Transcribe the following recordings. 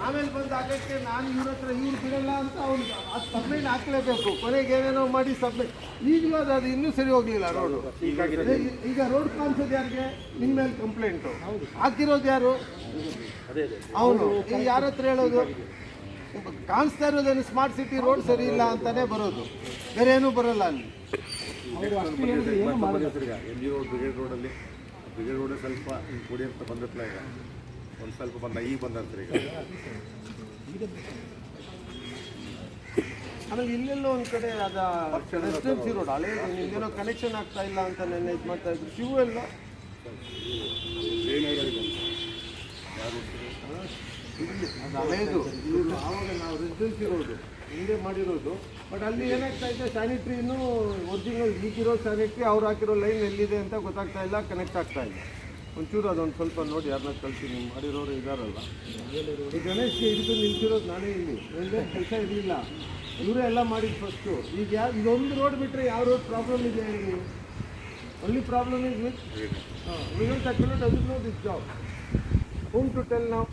ಆಮೇಲೆ ಬಂದು ಆಗಕ್ಕೆ ನಾನು ಇವ್ರ ಹತ್ರ ಇವ್ರು ಬಿಡಲ್ಲ ಅಂತ ಅವ್ನು ಅದು ಸಬ್ಮಿಟ್ ಹಾಕ್ಲೇಬೇಕು. ಕೊನೆಗೆ ಏನೇನೋ ಮಾಡಿ ಸಬ್ಮಿಟ್. ಈಗಲೂ ಅದು ಇನ್ನೂ ಸರಿ ಹೋಗಲಿಲ್ಲ ರೋಡು. ಈಗ ರೋಡ್ ಕಾಣಿಸೋದು ಯಾರಿಗೆ? ನಿಮ್ಮ ಮೇಲೆ ಕಂಪ್ಲೇಂಟು ಹಾಕಿರೋದು ಯಾರು? ಅವನು. ಈಗ ಯಾರ ಹತ್ರ ಹೇಳೋದು? ಕಾಣಿಸ್ತಾ ಇರೋದೇನು ಸ್ಮಾರ್ಟ್ ಸಿಟಿ ರೋಡ್ ಸರಿ ಇಲ್ಲ ಅಂತಾನೆ ಬರೋದು, ಬೇರೆ ಏನೂ ಬರಲ್ಲ ಅಲ್ಲಿ. ಬ್ರಿಗೇಡ್ ರೋಡಲ್ಲಿ ಸ್ವಲ್ಪ ಕೊಡಿ ಅಂತ ಬಂದಿತ್ತಲ್ಲ, ಈಗ ಒಂದು ಸ್ವಲ್ಪ ಬಂದ, ಈಗ ಬಂದಂತಾರೆ ಈಗ. ಆಮೇಲೆ ಇಲ್ಲೆಲ್ಲೋ ಒಂದು ಕಡೆ ಅದ ರೆಸಿಡೆನ್ಸಿ ರೋಡ್ ಹಳೆ ನಿಮ್ಗೇನೋ ಕನೆಕ್ಷನ್ ಆಗ್ತಾ ಇಲ್ಲ ಅಂತ ನೆನ್ನೆ ಇದು ಮಾಡ್ತಾ ಇದ್ರು. ಶಿವು ಎಲ್ಲ ಅದು ಹಳೇದು. ಇವರು ಆವಾಗ ನಾವು ರೆಸಿಡೆನ್ಸಿ ರೋಡು ಹಿಂದೆ ಮಾಡಿರೋದು. ಬಟ್ ಅಲ್ಲಿ ಏನಾಗ್ತಾ ಇದೆ, ಸ್ಯಾನಿಟ್ರಿ ಇನ್ನೂ ಒರಿಜಿನಲ್ ಈಗಿರೋ ಸ್ಯಾನಿಟ್ರಿ ಅವ್ರು ಹಾಕಿರೋ ಲೈನ್ ಎಲ್ಲಿದೆ ಅಂತ ಗೊತ್ತಾಗ್ತಾ ಇಲ್ಲ, ಕನೆಕ್ಟ್ ಆಗ್ತಾ ಇಲ್ಲ. ಒಂಚೂರು ಅದೊಂದು ಸ್ವಲ್ಪ ನೋಡಿ, ಯಾರನ್ನ ಕಳ್ತೀನಿ ಮಾಡಿರೋರು ಇದ್ದಾರಲ್ಲ. ಈ ಗಣೇಶ್ ಹಿಡಿದು ನಿಲ್ಸಿರೋದು ನಾನೇ ಇಲ್ಲಿ, ಒಂದೇ ಕೆಲಸ ಇರಲಿಲ್ಲ, ಇವರೇ ಎಲ್ಲ ಮಾಡಿದ್ದು ಫಸ್ಟು. ಈಗ ಇದೊಂದು ರೋಡ್ ಬಿಟ್ಟರೆ ಯಾವ ರೋಡ್ ಪ್ರಾಬ್ಲಮ್ ಇದೆ ಹೇಳಿ ನೀವು? Only problem is with will ತಕ್ಕೊಂಡು doesn't know this job. whom to tell now?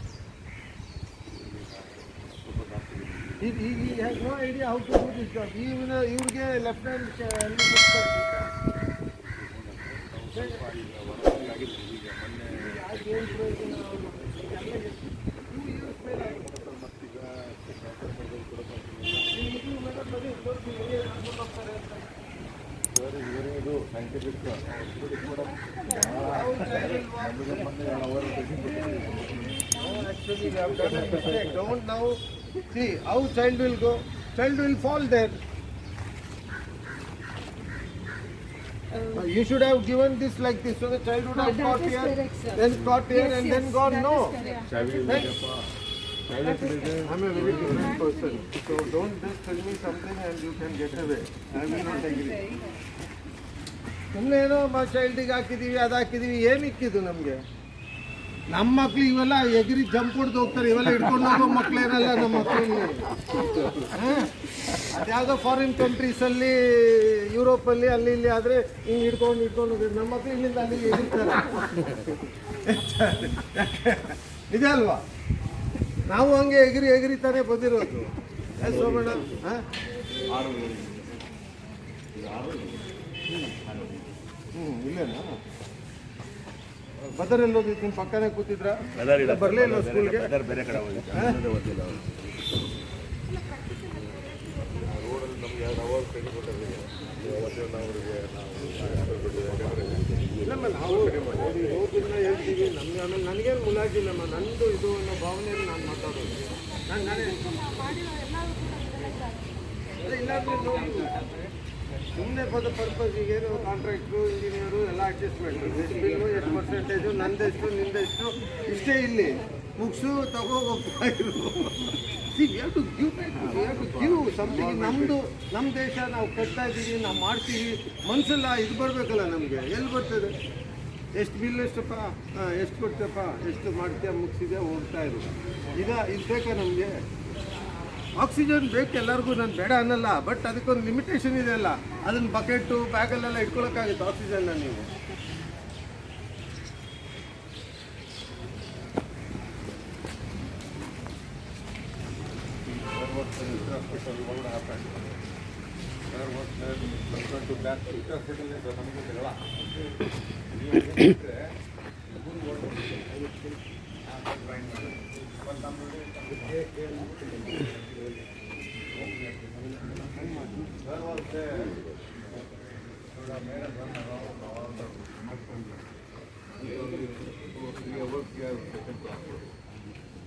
He has no idea how to do this job. ಇವ್ರಿಗೆ ಲೆಫ್ಟ್ ಹ್ಯಾಂಡ್ ಇದು scientific actually we have done a mistake. Don't now see how child will go. Child will fall there. You should have given this like this, so the child would have caught here, then caught here, and then gone. No. I'm a very different person, so don't just tell me something and you can get away. I will not agree. ಸುಮ್ಮನೆ ಏನೋ ಚೈಲ್ಡಿಗೆ ಹಾಕಿದ್ದೀವಿ, ಅದು ಹಾಕಿದ್ದೀವಿ, ಏನು ಇಕ್ಕಿದ್ದು ನಮಗೆ? ನಮ್ಮ ಮಕ್ಳು ಇವೆಲ್ಲ ಎಗಿರಿ ಜಂಪ್ ಹೊಡೆದು ಹೋಗ್ತಾರೆ, ಇವೆಲ್ಲ ಹಿಡ್ಕೊಂಡು ಹೋಗೋ ಮಕ್ಳೇನಲ್ಲ ನಮ್ಮ ಮಕ್ಕಳಿಗೆ. ಅದ್ಯಾವುದೋ ಫಾರಿನ್ ಕಂಟ್ರೀಸಲ್ಲಿ, ಯುರೋಪಲ್ಲಿ ಅಲ್ಲಿ ಇಲ್ಲಿ ಆದರೆ ಹಿಂಗೆ ಹಿಡ್ಕೊಂಡು ಹೋಗ್ತಾರೆ. ನಮ್ಮ ಮಕ್ಳು ಇಲ್ಲಿಂದ ಅಲ್ಲಿಗೆ ಎಗಿರ್ತಾರೆ. ನಿಜ ಅಲ್ವಾ? ನಾವು ಹಂಗೆ ಎಗಿರಿತಾನೆ ಬಂದಿರೋದು. ಸೋಮಣ್ಣ ಇಲ್ಲೇನಾ? ಬದರ್ ಎಲ್ಲೋದು ನಿಮ್ಮ ಪಕ್ಕನೇ ಕೂತಿದ್ರ? ಬರಲೇ ಇಲ್ಲ ಸ್ಕೂಲ್ಗೆ? ಬೇರೆ ಕಡೆ ಹೋಗಿ ರೋಡಲ್ಲಿ ನಮ್ಗೆ ಎರಡು ಅವರ್ ಕಡಿಮೆ ಕೊಟ್ಟಿದ್ದೀವಿ. ಇಲ್ಲಮ್ಮ ನಾವು ಹೋಗೋದನ್ನ ಹೇಳ್ತೀವಿ. ನಮ್ಗೆ ಆಮೇಲೆ ನನಗೇನು ಮುಲಾಜಿಲ್ಲಮ್ಮ, ನಂದು ಇದು ಅನ್ನೋ ಭಾವನೆಯಲ್ಲಿ ನಾನು ಮಾತಾಡೋದು. ನಾನೇ ಇಲ್ಲಾಂದ್ರೆ ನೋಡಿ ಸುಮ್ಮನೆ ಫಾರ್ ದ ಪರ್ಪಸ್. ಈಗೇನು ಕಾಂಟ್ರಾಕ್ಟ್ರು, ಇಂಜಿನಿಯರು ಎಲ್ಲ ಅಡ್ಜಸ್ಟ್ಮೆಂಟು, ಎಷ್ಟು ಬಿಲ್ಲು, ಎಷ್ಟು ಪರ್ಸೆಂಟೇಜು, ನಂದೆಷ್ಟು ನಿಂದೆಷ್ಟು, ಇಷ್ಟೇ ಇಲ್ಲಿ ಮುಗಿಸು ತಗೋ ಹೋಗ್ತಾ ಇರು. We have to give something. ನಮ್ಮ ದೇಶ ನಾವು ಕಟ್ತಾ ಇದ್ದೀವಿ, ನಾವು ಮಾಡ್ತೀವಿ, ಮನಸ್ಸೆಲ್ಲ ಇದು ಬರಬೇಕಲ್ಲ ನಮಗೆ. ಎಲ್ಲಿ ಬರ್ತದೆ? ಎಷ್ಟು ಬಿಲ್ ಎಷ್ಟಪ್ಪ, ಎಷ್ಟು ಕೊಡ್ತಪ್ಪ, ಎಷ್ಟು ಮಾಡ್ತೀಯ, ಮುಗಿಸಿದೆ, ಹೋಗ್ತಾ ಇರು. ಇದು ಬೇಕಾ ನಮಗೆ? ಆಕ್ಸಿಜನ್ ಬೇಕು ಎಲ್ಲರಿಗೂ, ನಾನು ಬೇಡ ಅನ್ನಲ್ಲ. ಬಟ್ ಅದಕ್ಕೊಂದು ಲಿಮಿಟೇಷನ್ ಇದೆ ಅಲ್ಲ. ಅದನ್ನು ಬಕೆಟು ಬ್ಯಾಗಲ್ಲೆಲ್ಲ ಇಟ್ಕೊಳಕ್ಕಾಗುತ್ತೆ ಆಕ್ಸಿಜನ್ನ ನೀವು.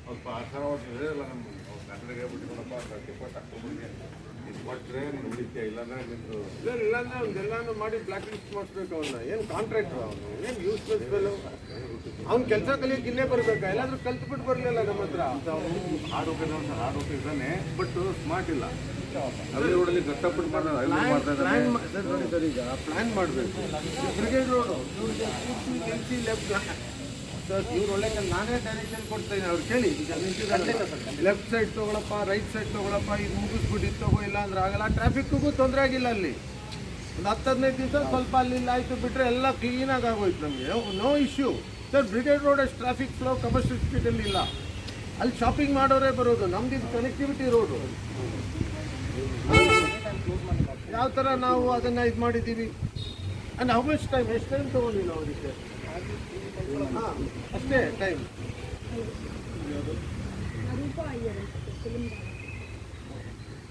ಸ್ವಲ್ಪ ಆಚಾರ ಇಲ್ಲ ನಮ್ಮ ಗಂಟೆಗೆ ಹೇಳ್ಬಿಟ್ಟು ಟಿಕೆಟ್ ಹಾಕ್ಕೊಂಡ್ಬಿಟ್ಟು ಇದು ಕೊಟ್ಟರೆ ನೀನು ಉಳಿತೀಯ, ಇಲ್ಲಾಂದರೆ ನಿಂತು ಇಲ್ಲಾಂದ್ರೆ ಅವ್ನೆಲ್ಲಾನು ಮಾಡಿ ಬ್ಲ್ಯಾಕ್ ಲಿಸ್ಟ್ ಮಾಡಿಸ್ಬೇಕು. ಅವನ್ನ ಏನು ಕಾಂಟ್ರಾಕ್ಟ್ರು, ಅವನು ಏನು ಯೂಸ್ಲೆಸ್ ಬೆಲೆ. ಅವ್ನು ಕೆಲಸ ಕಲಿಯೋಕೆ ಇಲ್ಲೇ ಬರಬೇಕಾ? ಎಲ್ಲಾದ್ರೂ ಕಲ್ತ್ಬಿಟ್ಟು ಬರಲಿಲ್ಲ ನಮ್ಮ ಹತ್ರ. ಆರೋಗ್ಯ ಇದ್ದಾನೆ, ಬಟ್ ಸ್ಮಾರ್ಟ್ ಇಲ್ಲ. ಅದೇ ರೋಡಲ್ಲಿ ಕಷ್ಟಪಟ್ಟು ಸರ್ ಈಗ ಪ್ಲ್ಯಾನ್ ಮಾಡಬೇಕು. ಬ್ರಿಗೇಡ್ ರೋಡು ಇವ್ರಿಗೆ ಪೂರ್ತಿ ಲೆಫ್ಟ್ ಸರ್, ಇವ್ರು ಒಳ್ಳೆ ನಾನೇ ಡೈರೆಕ್ಷನ್ ಕೊಡ್ತೀನಿ. ಅವ್ರು ಕೇಳಿ, ಈಗ ಲೆಫ್ಟ್ ಸೈಡ್ ತೊಗೊಳಪ್ಪ, ರೈಟ್ ಸೈಡ್ ತೊಗೊಳಪ್ಪ, ಇದು ಮುಗಿಸ್ಬಿಟ್ಟು ಇದು ತಗೋ, ಇಲ್ಲ ಅಂದ್ರೆ ಆಗಲ್ಲ. ಟ್ರಾಫಿಕ್ಗೂ ತೊಂದರೆ ಆಗಿಲ್ಲ ಅಲ್ಲಿ. ಒಂದು 10-15 ದಿವಸ ಸ್ವಲ್ಪ ಅಲ್ಲಿ ಆಯಿತು ಬಿಟ್ಟರೆ ಎಲ್ಲ ಕ್ಲೀನಾಗಿ ಆಗೋಯ್ತು ನಮಗೆ. No issue sir. Brigade Road ಅಷ್ಟು ಟ್ರಾಫಿಕ್ ಫ್ಲೋ ಕಮರ್ಷಿಯಲ್ ಸ್ಟ್ರೀಟಲ್ಲಿ ಇಲ್ಲ. ಅಲ್ಲಿ ಶಾಪಿಂಗ್ ಮಾಡೋರೇ ಬರೋದು, ನಮ್ದು ಇದು ಕನೆಕ್ಟಿವಿಟಿ ರೋಡು. ಯಾವ ಥರ ನಾವು ಅದನ್ನು ಇದು ಮಾಡಿದ್ದೀವಿ. ಆ್ಯಂಡ್ ಹೌ ಮಚ್ ಟೈಮ್, ಎಷ್ಟು ಟೈಮ್ ತೊಗೊಂಡ್ವಿ ನಾವು ಅದಕ್ಕೆ? ಹಾಂ, ಅಷ್ಟೇ ಟೈಮ್.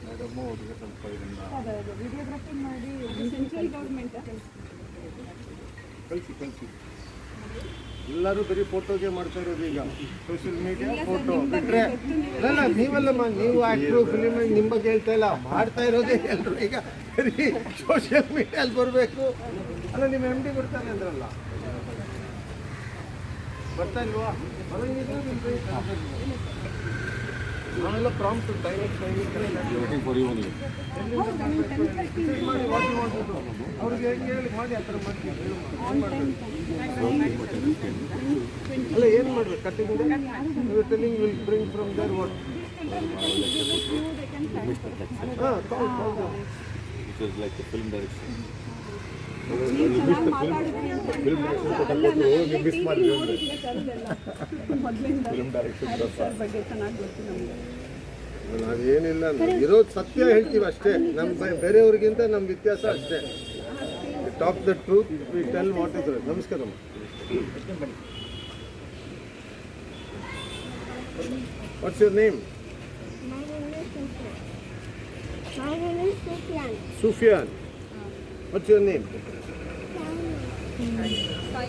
ಮೇಡಮ್ ಅವ್ರಿಗೆ ಸ್ವಲ್ಪ ಇದನ್ನ ವಿಡಿಯೋಗ್ರಫಿ ಮಾಡಿ ಸೆಂಟ್ರಲ್ ಗೌರ್ಮೆಂಟ್ ಕಳಿಸಿ ಎಲ್ಲರೂ ಬರೀ ಫೋಟೋಗೆ ಮಾಡ್ತಾ ಇರೋದು ಈಗ. ಸೋಷಿಯಲ್ ಮೀಡಿಯಾ ಫೋಟೋ ಬಿಟ್ಟರೆ ಅಲ್ಲ, ನೀವಲ್ಲಮ್ಮ, ನೀವು ಆ್ಯಕ್ಟ್ರು ಫಿಲಿಮ್ ನಿಮ್ಮ ಬಗ್ಗೆ ಹೇಳ್ತಾ ಇಲ್ಲ, ಮಾಡ್ತಾ ಇರೋದೇ ಎಲ್ಲರೂ ಈಗ ಬರೀ ಸೋಷಿಯಲ್ ಮೀಡಿಯಲ್ಲಿ ಬರಬೇಕು. ಅಲ್ಲ, ನಿಮ್ಮ ಎಮ್ ಡಿ ಬರ್ತಾನೆ ಅಂದ್ರಲ್ಲ, ಬರ್ತಾ ಇಲ್ವಾ? ಬರಂಗಿದ್ರೆ ನಾವೆಲ್ಲ prompt timing waiting for you only. ಮಾಡಿ what you want to do. ಅವ್ರಿಗೆ ಹೆಂಗೆ ಹೇಳಿ ಮಾಡಿ, ಆ ಥರ ಮಾಡ್ತೀವಿ. ಅಲ್ಲ, ಏನು ಮಾಡ್ಬೇಕು? Cutting you telling will bring from there what? ಹಾಂ, it is like film direction. ಅದೇನಿಲ್ಲ, ಇರೋದು ಸತ್ಯ ಹೇಳ್ತೀವಿ ಅಷ್ಟೇ. ನಮ್ಮ ಬೇರೆಯವ್ರಿಗಿಂತ ನಮ್ಮ ವ್ಯತ್ಯಾಸ ಅಷ್ಟೇ. Talk the truth, we tell what is right. ನಮಸ್ಕಾರ. What's your name? My name is Sufyan. Sufyan. What's your name?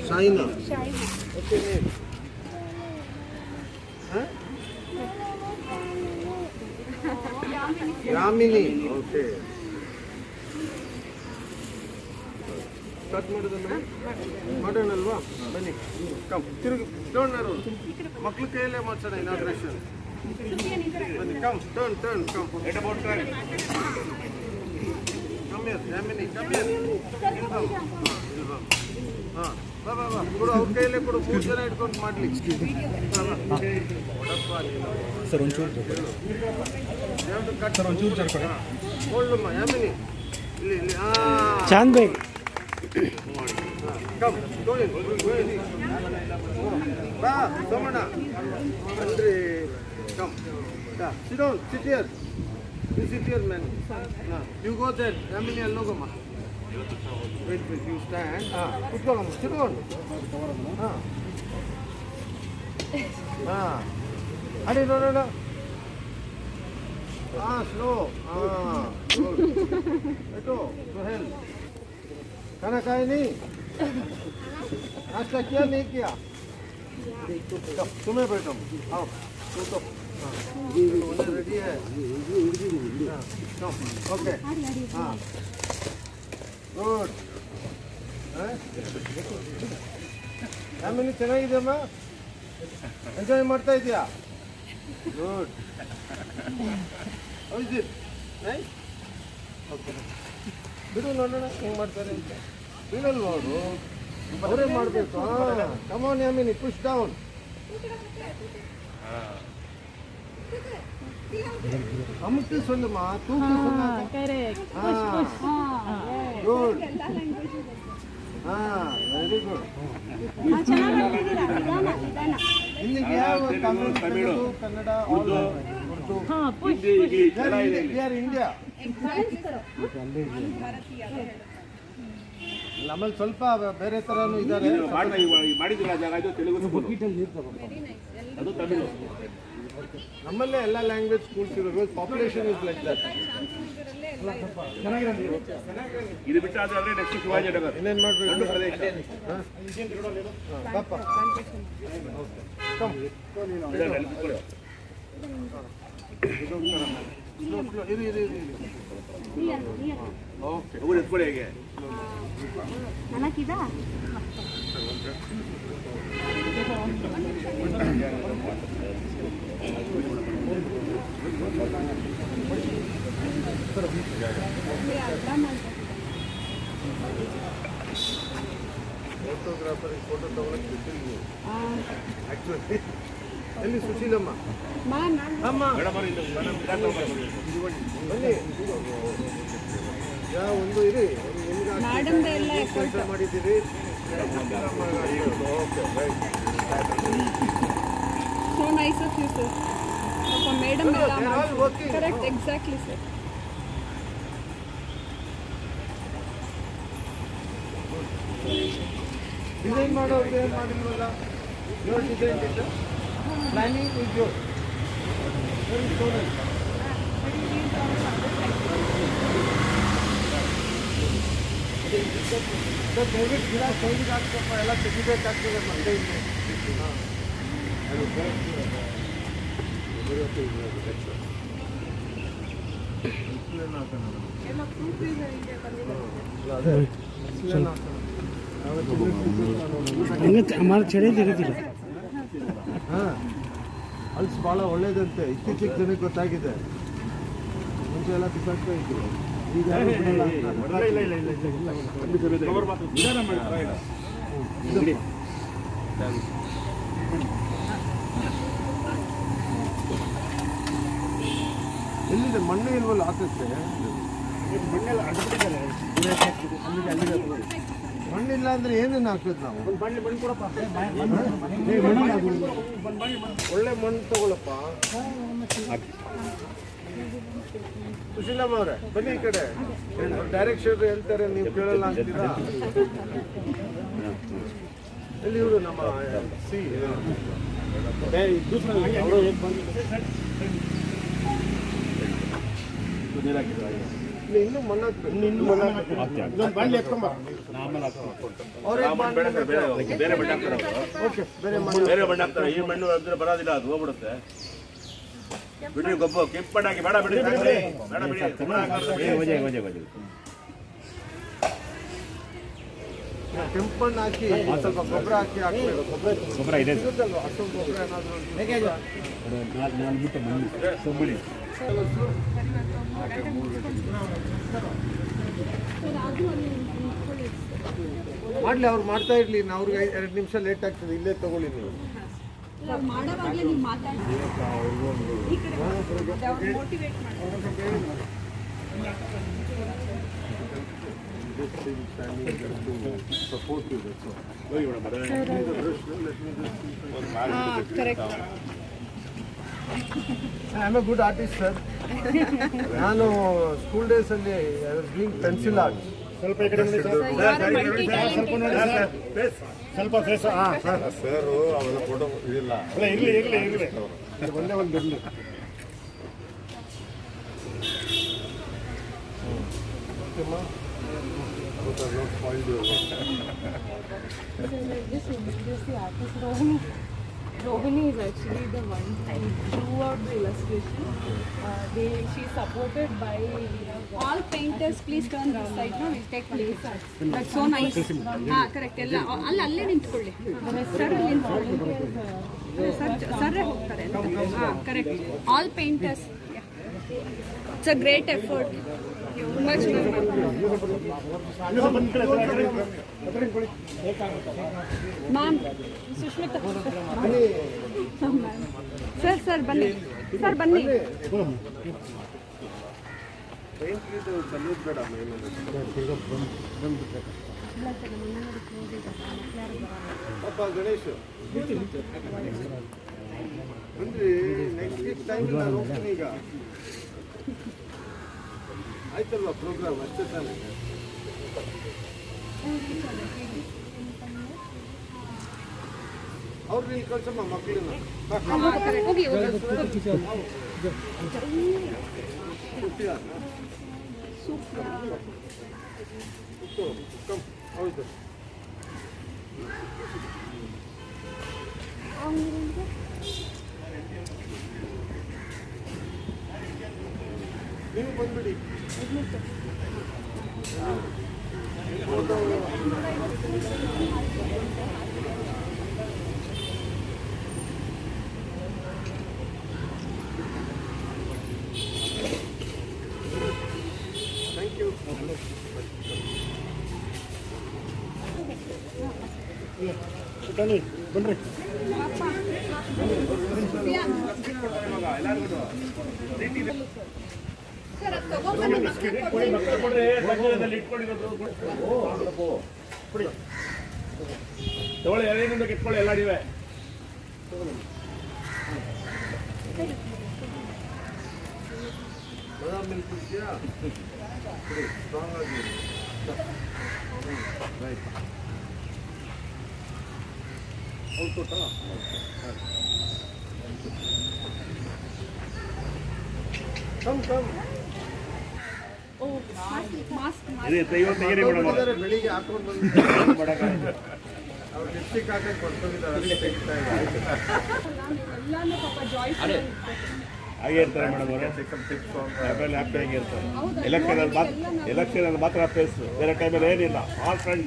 Shaina. Shaina. What's your name? Huh? Yamini. Okay. Start ಮಾಡೋದಲ್ಲ, ಮಾಡೋಣಲ್ವಾ? ಬನ್ನಿ, ಕಮ್ ತಿರುಗಿ ಟರ್ನ್. ಮಕ್ಳ ಕೈಯಲ್ಲೇ ಮಾಡ್ಸೋಣ ಇನಾಗ್ರೇಷನ್. ಬನ್ನಿ, come turn come. Come here, Yamini, come here. ಹಾಂ, ಬಾ ಕೊಡು, ಅವ್ರ ಕೈಯಲ್ಲೇ ಕೊಡು. 3 ಜನ ಇಟ್ಕೊಂಡು ಮಾಡಲಿ. ಸರ್ ಒಂಚೂರು ಹೋಲ್ಡಮ್ಮ ಯಾಮಿನಿ, ಇಲ್ಲಿ ಚಾಂದ್ ಬೈ ಕಮ್ ಬಾ ಸೋಮಣ್ಣ ಅಂದ್ರೆ come sit down, sit here. You sit here, man. You go there. Yamini, ಅಲ್ಲಿ ಹೋಗಮ್ಮ. Wait, you stand. ಕುತ್ಕೊಳ್ಳಮ್ಮ, sit down. ಅಡಿ ನೋಡೋಣ. ಸ್ಲೋ. ಗುಡ್. बैठो, सोहेल. खाना खाए नहीं? नाश्ता किया नहीं किया? तुम्हें बैठो, आओ तू तो रेडी है. ओके. हाँ, गुड. ಆಮೇಲೆ ಚೆನ್ನಾಗಿದೆಯಮ್ಮ, ಎಂಜಾಯ್ ಮಾಡ್ತಾ ಇದೆಯಾ? ಗುಡ್. ಹೌದು ನೈಸ್. ಓಕೆ, ಬಿಡು ನೋಡೋಣ ಹೆಂಗೆ ಮಾಡ್ತಾರೆ ಅಂತ. ಬಿಡಲ್ವ ಅವರು? ಅವರೇ ಮಾಡಬೇಕು. ಹಾಂ, ಕಮಾನ್ ಯಾಮಿನಿ, ಪುಷ್ ಡೌನ್. ಅಮುಕ್ತಿ சொல்லுமா, தூக்கி சொன்னாங்க. ಕರೆಕ್ಟ್. ಗುಡ್. ಹಾಂ, ವೆರಿ ಗುಡ್. ಇಲ್ಲಿಗೆ ಯಾವ ತಮಿಳು, ಕನ್ನಡ, ಉರ್ದು, ಇಂಡಿಯಾ. ನಮ್ಮಲ್ಲಿ ಸ್ವಲ್ಪ ಬೇರೆ ಥರನೂ ಇದ್ದಾರೆ. ಅದು ತಮಿಳು. ನಮ್ಮಲ್ಲೇ ಎಲ್ಲ ಲ್ಯಾಂಗ್ವೇಜ್ ಸ್ಕೂಲ್ಸ್ ಇರೋದು. Population is like that. ಇದು ಬಿಟ್ಟಾದ್ರೆ ನೆಕ್ಸ್ಟ್ ಶಿವಾಜಿನಗರ್. ಇನ್ನೇನು ಮಾಡಬೇಕು? ಪಾಪ ಓಕೆ, ಅವ್ರು ಎತ್ಕೊಳ್ಳಿ ಹೇಗೆ ನನಗಿದಾ ಫೋಟೋಗ್ರಾಫರ್ ಫೋಟೋ ತಗೊಳಕ್ಕೆ ಬಿಟ್ಟಿಲ್ಲ ಆ್ಯಕ್ಚುಲಿ. ಎಲ್ಲಿ ಸುಶೀಲಮ್ಮ? ಅಮ್ಮ ಬನ್ನಿ. ಯಾವ ಒಂದು ಇರಿ, ನಿಮ್ಗೆ ಕೆಲಸ ಮಾಡಿದ್ದೀರಿ. Okay, right. So nice of you, sir. ಪಾಪ ಮೇಡಮ್ ಎಲ್ಲ they are all working. Correct exactly sir. Design ಮಾಡೋದು ಏನು ಮಾಡಿಲ್ವಲ್ಲ your design is planning is yours. Very so nice. Sir ದಯವಿಟ್ಟು ಗಿಡ ಸೈಡಿಗೆ ಹಾಕ್ತಪ್ಪ ಎಲ್ಲ ತೆಗಿಬೇಕಾಗ್ತದೆ ಮಂಡೆಯಿಂದ. ಎಲ್ಲ ಪ್ರೂಫ್ ಇದೆ ಬಂದಿದೆ. ಅದೇ ಹಂಗೆ ಹಮಾರ ಚಳಿ ತೆಗಿತಿಲ್ಲ. ಹಾಂ ಅಲ್ಸ್ ಭಾಳ ಒಳ್ಳೇದಂತೆ ಇತ್ತೀಚಿಗೆ ಜನಕ್ಕೆ ಗೊತ್ತಾಗಿದೆ. ಮುಂಚೆ ಎಲ್ಲ ಬಿಸಾಕ್ತಾ ಇದ್ರು, ಈಗ ಯಾರೂ ಬಿಡಲ್ಲ ಅಂತಾರೆ. ಎಲ್ಲಿದೆ ಮಣ್ಣೆ ಇಲ್ವಲ್ಲ ಹಾಕಕ್ಕೆ? ಮಣ್ಣಿಲ್ಲ ಅಂದ್ರೆ ಏನನ್ನ ಹಾಕೋದು ನಾವು? ಒಳ್ಳೆ ಮಣ್ಣು ತಗೊಳಪ್ಪ. ಸುಶೀಲಮ್ಮ ಅವರೇ ಬನ್ನಿ ಈ ಕಡೆ. ಡೈರೆಕ್ಷನ್ ಹೇಳ್ತಾರೆ, ನೀವು ಕೇಳಲ್ಲ ಅಂತೀರಾ? ಎಲ್ಲಿ ಇವರು ನಮ್ಮ ಸಿ ಇನ್ನೂ ಮಣ್ಣು ಬೇರೆ ಬಣ್ಣ ಹಾಕ್ತಾರೆ ಅವರು. ಬೇರೆ ಬಣ್ಣ ಹಾಕ್ತಾರೆ. ಈ ಮಣ್ಣು ಅಂದ್ರೆ ಬರೋದಿಲ್ಲ, ಅದು ಹೋಗ್ಬಿಡುತ್ತೆ. ಬಿಡ್ರಿ ಗೊಬ್ಬರ ಕೆಂಪು ಬಣ್ಣ ಹಾಕಿ ಬೇಡ ಬಿಡಿ, ಬೇಡ ಬಿಡಿ. ಕೆಂಪು ಮಣ್ಣು ಹಾಕಿ ಸ್ವಲ್ಪ ಗೊಬ್ಬರ ಹಾಕಿ ಹಾಕ್ಬೇಕು. ಗೊಬ್ಬರ ಇದೆ ಸಿಗುತ್ತಲ್ವಾ ಅಷ್ಟೊಂದು ಗೊಬ್ಬರ ಏನಾದರೂ ಮಾಡ್ಲಿ, ಅವ್ರು ಮಾಡ್ತಾ ಇರ್ಲಿ. ಅವ್ರಿಗೆ 2 ನಿಮಿಷ ಲೇಟ್ ಆಗ್ತದೆ, ಇಲ್ಲೇ ತಗೊಳ್ಳಿ ನೀವು. ಮಾಡೋವಾಗಲೇ ನೀವು ಮಾತಾಡಿ ಈ ಕಡೆ ಮೋಟಿವೇಟ್ ಮಾಡಿ. Correct. I am A good artist sir. ನಾನು ಸ್ಕೂಲ್ ಡೇಸಲ್ಲಿ I was doing pencil art. ಸ್ವಲ್ಪ ಈ ಕಡೆ ಸ್ವಲ್ಪ ಫೇಸ್. ಹಾಂ ಸರ್, ಸರ್ ಅವೆಲ್ಲ ಫೋಟೋ ಇದಿಲ್ಲ. ಇರಲಿ ಒಂದೇ ಒಂದು ಇರಲಿ. Rohini is actually the one who drew out the illustration. She is supported by all painters. Please turn this side now. We'll take place. That's so nice. Correct. ಎಲ್ಲ ಅಲ್ಲೇ ನಿಂತ್ಕೊಳ್ಳಿ. Sir ಅಲ್ಲಿ ಸರ್ ಹೋಗ್ತಾರೆ. Correct. All painters. It's a great effort. ತುಂಬಾ ಚೆನ್ನಾಗಿ ma'am. Sushmita sir ಬನ್ನಿ. Sir ಬನ್ನಿ. ಪಾಪ ಗಣೇಶ್ ಬಂದ್ರಿ. ನೆಕ್ಸ್ಟ್ ವೀಕ್ ಟೈಮ್ ನಾನು ಹೋಗ್ತೀನಿ. ಈಗ ಆಯ್ತಲ್ವಾ ಪ್ರೋಗ್ರಾಮ್? ಅಷ್ಟೇ ತಾನೆ. ಅವ್ರು ಇಲ್ಲಿ ಕಳ್ಸಮ್ಮ ಮಕ್ಕಳನ್ನ. ಹೋಗಿ ಹೌದು. ನೀವು ಬಂದ್ಬಿಡಿ. Thank you. ಬನ್ರಿ. ತಗೊಳ್ಳಿ, ಎಲ್ಲಿಂದ ಕಿತ್ಕೊಳ್ಳಿ ಎಲ್ಲ ನೀವೇ. ಬಾದಾಮ್ ಮಿಲ್ಕ್ ಕುಡಿದ್ಯಾ? ಕುಡಿ, ಸ್ಟ್ರಾಂಗ್ ಆಗಿ. Right. Output come Oh, mask. ಬೆಳಿಗ್ಗೆ ಹಾಕೊಂಡು ಬಂದಿದ್ದಾರೆ. ಅವ್ರು ಲಿಪ್ಸ್ಟಿಕ್ ಹಾಕಿ ಕೊಡ್ಕೊಂಡಿದ್ದಾರೆ, ಅದಕ್ಕೆ ತೆಗಿತಾ ಇದ್ದಾರೆ. ಎಲ್ಲಾನು ಪಾಪ ಜಾಯ್ಸ್ ಹಾಗೆ ಇರ್ತಾರೆ ಮೇಡಮ್ ಅವರು ಹ್ಯಾಪಿ ಆಗಿ ಇರ್ತಾರೆ. ಎಲೆಕ್ಷನಲ್ಲಿ ಮಾತ್ರ ಫೇಸ್, ಬೇರೆ ಟೈಮಲ್ಲಿ ಏನಿಲ್ಲ. ಆಲ್ ಫ್ರೆಂಡ್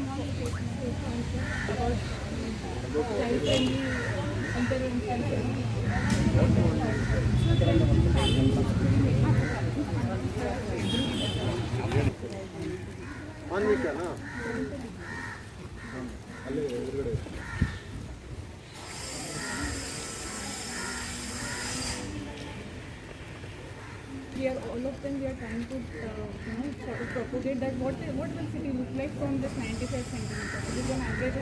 ಮಾನ್ವಿಕನಾ? ಅಲ್ಲೇ ಎದುರುಗಡೆ. We are all of them. We are trying to propagate that what will city look like from this 95 centimeters. This is an average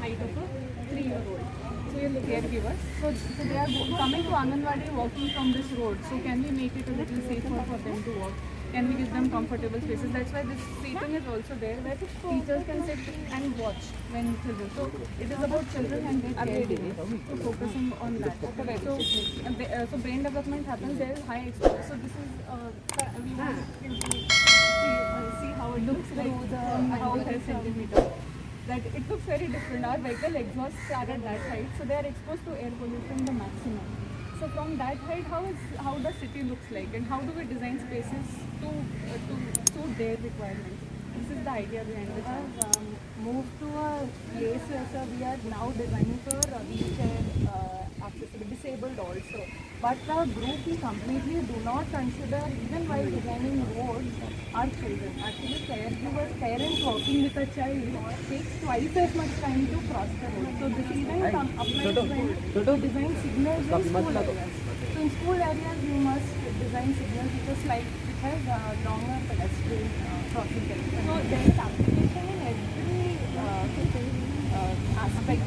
height of a 3-year-old. So you're the caregivers. So they are coming to Anganwadi walking from this road. So can we make it a little safer for them to walk? Can we give them comfortable spaces? That's why this seating is also there, where teachers can sit and watch when children. So it is about children and their caregiving. So focusing on that. So brain development happens. There is high exposure. So this is we want to see how it looks like how it has centimeter. That it looks very different. Our vehicle exhausts are at that height, so they are exposed to air pollution the maximum. So from that height, how the city looks like, and how do we design spaces to suit their requirements? This is the idea behind it. We have moved to a place where we are now designing for wheelchair accessible, disabled also. But the group we completely do not consider, even while designing roads, our children. Actually, caregivers, parents working with a child takes twice as much time to cross the road. So this even applies when to design signals in school areas. So in school areas, you must design signals which has longer pedestrian crossing area. So there is application in every aspect,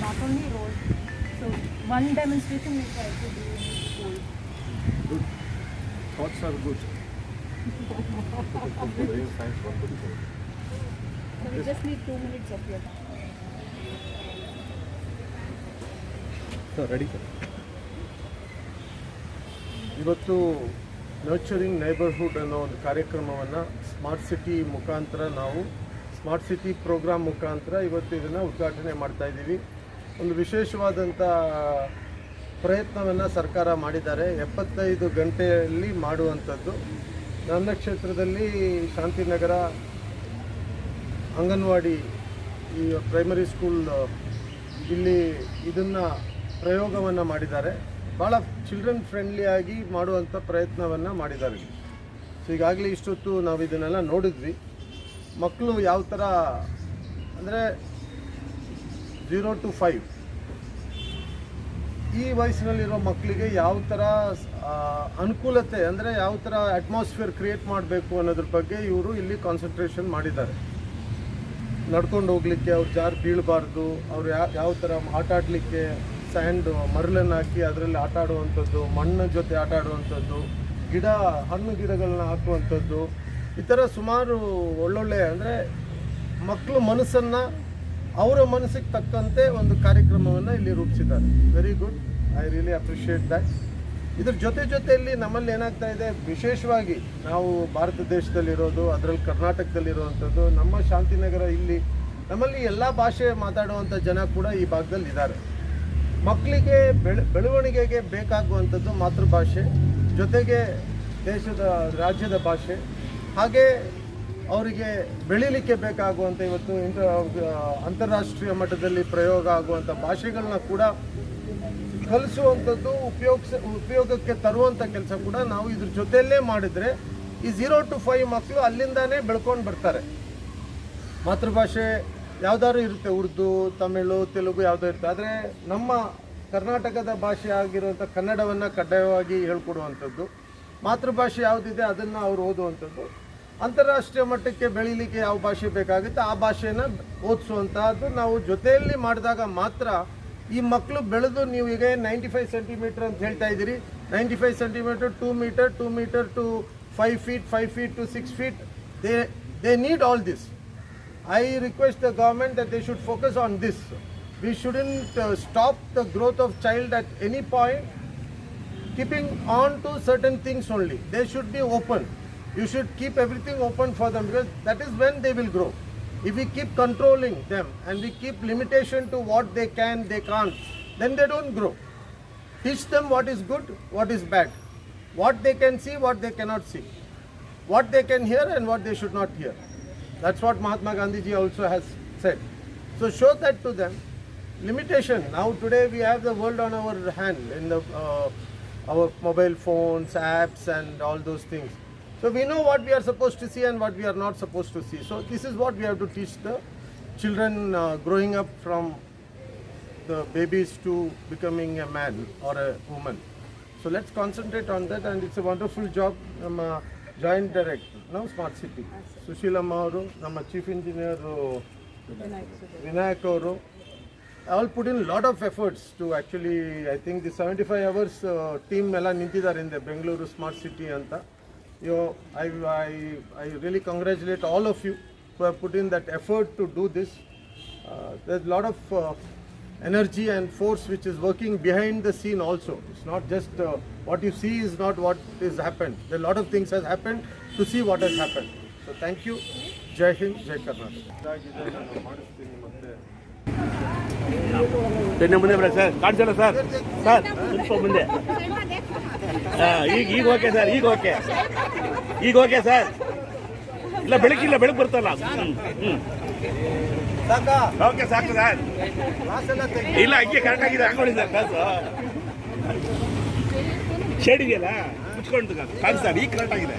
not only road. So one demonstration we try to do in school. Good. Thoughts are good. So we just need 2 minutes of your time. Sir ready sir. ಇವತ್ತು nurturing neighbourhood ಅನ್ನೋ ಒಂದು ಕಾರ್ಯಕ್ರಮವನ್ನು smart city ಮುಖಾಂತರ ನಾವು smart city program ಮುಖಾಂತರ ಇವತ್ತು ಇದನ್ನು ಉದ್ಘಾಟನೆ ಮಾಡ್ತಾ ಇದ್ದೀವಿ. ಒಂದು ವಿಶೇಷವಾದಂಥ ಪ್ರಯತ್ನವನ್ನು ಸರ್ಕಾರ ಮಾಡಿದ್ದಾರೆ. 75 ಗಂಟೆಯಲ್ಲಿ ಮಾಡುವಂಥದ್ದು. ನನ್ನ ಕ್ಷೇತ್ರದಲ್ಲಿ ಶಾಂತಿನಗರ ಅಂಗನವಾಡಿ ಈ ಪ್ರೈಮರಿ ಸ್ಕೂಲ್ ಇಲ್ಲಿ ಇದನ್ನು ಪ್ರಯೋಗವನ್ನು ಮಾಡಿದ್ದಾರೆ. ಭಾಳ ಚಿಲ್ಡ್ರನ್ ಫ್ರೆಂಡ್ಲಿಯಾಗಿ ಮಾಡುವಂಥ ಪ್ರಯತ್ನವನ್ನು ಮಾಡಿದ್ದಾರೆ. ಸೊ ಈಗಾಗಲೇ ಇಷ್ಟೊತ್ತು ನಾವು ಇದನ್ನೆಲ್ಲ ನೋಡಿದ್ವಿ. ಮಕ್ಕಳು ಯಾವ ಥರ ಅಂದರೆ 0 to 5 ಈ ವಯಸ್ಸಿನಲ್ಲಿರೋ ಮಕ್ಕಳಿಗೆ ಯಾವ ಥರ ಅನುಕೂಲತೆ ಅಂದರೆ ಯಾವ ಥರ ಅಟ್ಮಾಸ್ಫಿಯರ್ ಕ್ರಿಯೇಟ್ ಮಾಡಬೇಕು ಅನ್ನೋದ್ರ ಬಗ್ಗೆ ಇವರು ಇಲ್ಲಿ ಕಾನ್ಸಂಟ್ರೇಷನ್ ಮಾಡಿದ್ದಾರೆ. ನಡ್ಕೊಂಡು ಹೋಗಲಿಕ್ಕೆ ಅವ್ರು ಜಾರು ಬೀಳಬಾರ್ದು, ಅವ್ರು ಯಾವ ಥರ ಆಟ ಆಡಲಿಕ್ಕೆ ಸ್ಯಾಂಡು ಮರಳನ್ನು ಹಾಕಿ ಅದರಲ್ಲಿ ಆಟ ಆಡುವಂಥದ್ದು, ಮಣ್ಣಿನ ಜೊತೆ ಆಟ ಆಡುವಂಥದ್ದು, ಹಣ್ಣು ಗಿಡಗಳನ್ನ ಹಾಕುವಂಥದ್ದು, ಈ ಥರ ಸುಮಾರು ಒಳ್ಳೊಳ್ಳೆ ಅಂದರೆ ಮಕ್ಕಳು ಮನಸ್ಸನ್ನು ಅವರ ಮನಸ್ಸಿಗೆ ತಕ್ಕಂತೆ ಒಂದು ಕಾರ್ಯಕ್ರಮವನ್ನು ಇಲ್ಲಿ ರೂಪಿಸಿದ್ದಾರೆ. Very good, I really appreciate that. ಇದ್ರ ಜೊತೆಯಲ್ಲಿ ನಮ್ಮಲ್ಲಿ ಏನಾಗ್ತಾ ಇದೆ, ವಿಶೇಷವಾಗಿ ನಾವು ಭಾರತ ದೇಶದಲ್ಲಿರೋದು, ಅದರಲ್ಲಿ ಕರ್ನಾಟಕದಲ್ಲಿರುವಂಥದ್ದು, ನಮ್ಮ ಶಾಂತಿನಗರ ಇಲ್ಲಿ ನಮ್ಮಲ್ಲಿ ಎಲ್ಲ ಭಾಷೆ ಮಾತಾಡುವಂಥ ಜನ ಕೂಡ ಈ ಭಾಗದಲ್ಲಿ ಇದ್ದಾರೆ. ಮಕ್ಕಳಿಗೆ ಬೆಳವಣಿಗೆಗೆ ಬೇಕಾಗುವಂಥದ್ದು ಮಾತೃಭಾಷೆ, ಜೊತೆಗೆ ರಾಜ್ಯದ ಭಾಷೆ, ಹಾಗೆ ಅವರಿಗೆ ಬೆಳೀಲಿಕ್ಕೆ ಬೇಕಾಗುವಂಥ ಇವತ್ತು ಅಂತಾರಾಷ್ಟ್ರೀಯ ಮಟ್ಟದಲ್ಲಿ ಪ್ರಯೋಗ ಆಗುವಂಥ ಭಾಷೆಗಳನ್ನ ಕೂಡ ಕಲಿಸುವಂಥದ್ದು, ಉಪಯೋಗಕ್ಕೆ ತರುವಂಥ ಕೆಲಸ ಕೂಡ ನಾವು ಇದ್ರ ಜೊತೆಯಲ್ಲೇ ಮಾಡಿದರೆ ಈ 0 to 5 ಮಕ್ಕಳು ಅಲ್ಲಿಂದಾನೇ ಬೆಳ್ಕೊಂಡು ಬರ್ತಾರೆ. ಮಾತೃಭಾಷೆ ಯಾವುದಾದ್ರು ಇರುತ್ತೆ, ಉರ್ದು, ತಮಿಳು, ತೆಲುಗು ಯಾವುದೋ ಇರುತ್ತೆ. ಆದರೆ ನಮ್ಮ ಕರ್ನಾಟಕದ ಭಾಷೆ ಆಗಿರುವಂಥ ಕನ್ನಡವನ್ನು ಕಡ್ಡಾಯವಾಗಿ ಹೇಳ್ಕೊಡುವಂಥದ್ದು, ಮಾತೃಭಾಷೆ ಯಾವುದಿದೆ ಅದನ್ನು ಅವರು ಓದುವಂಥದ್ದು, ಅಂತಾರಾಷ್ಟ್ರೀಯ ಮಟ್ಟಕ್ಕೆ ಬೆಳೀಲಿಕ್ಕೆ ಯಾವ ಭಾಷೆ ಬೇಕಾಗುತ್ತೆ ಆ ಭಾಷೆನ ಓದಿಸುವಂಥದ್ದು ನಾವು ಜೊತೆಯಲ್ಲಿ ಮಾಡಿದಾಗ ಮಾತ್ರ ಈ ಮಕ್ಕಳು ಬೆಳೆದು ನೀವು ಈಗ 95 ಸೆಂಟಿಮೀಟರ್ ಅಂತ ಹೇಳ್ತಾ ಇದ್ದೀರಿ, 95 centimetre, 2 metre, 2 metre to 5 feet, 5 feet to 6 feet, they need all this. I request the government that they should focus on this. We shouldn't stop the growth of child at any point, keeping on to certain things only. They should be open. You should keep everything open for them, because that is when they will grow. If we keep controlling them and we keep limitation to what they can, they can't, then they don't grow. Teach them what is good, what is bad, what they can see, what they cannot see, what they can hear and what they should not hear. That's what Mahatma Gandhi ji also has said. So show that to them. Limitation. Now today we have the world on our hand in the our mobile phones, apps and all those things. So we know what we are supposed to see and what we are not supposed to see. So this is what we have to teach the children growing up from the babies to becoming a man or a woman. So let's concentrate on that, and it's a wonderful job. Joint Director, now Smart City, Sushilamma avaru, namma Chief Engineer Vinayak avaru, all put in a lot of efforts to actually, I think the 75 hours team ella nintidare in the Bengaluru Smart City anta. I really congratulate all of you who have put in that effort to do this. There's a lot of energy and force which is working behind the scene also. It's not just what you see is not what has happened. There are a lot of things has happened to see what has happened. So thank you. Jai Hind, Jai Karnataka. ಬೆನ್ನ ಮುಂದೆ ಬರ sir, ಕಾಣಿಸಲ್ಲ sir, sir ಸ್ವಲ್ಪ ಮುಂದೆ. ಈಗ okay sir, ಈಗ okay sir. ಇಲ್ಲ ಬೆಳಕಿಲ್ಲ, ಬೆಳಕು ಬರ್ತಲ್ಲ. ಓಕೆ ಸಾಕು ಸರ್. ಇಲ್ಲ ಹಂಗೆ ಕರೆಕ್ಟ್ ಆಗಿದೆ, ಹಾಕೊಳ್ಳಿ ಸರ್ ಕಾಸು. ಶೇಡ್ ಇದೆಯಲ್ಲ ಮುಚ್ಕೊಂಡು ಕಾಸು ಸರ್, ಈಗ ಕರೆಕ್ಟ್ ಆಗಿದೆ.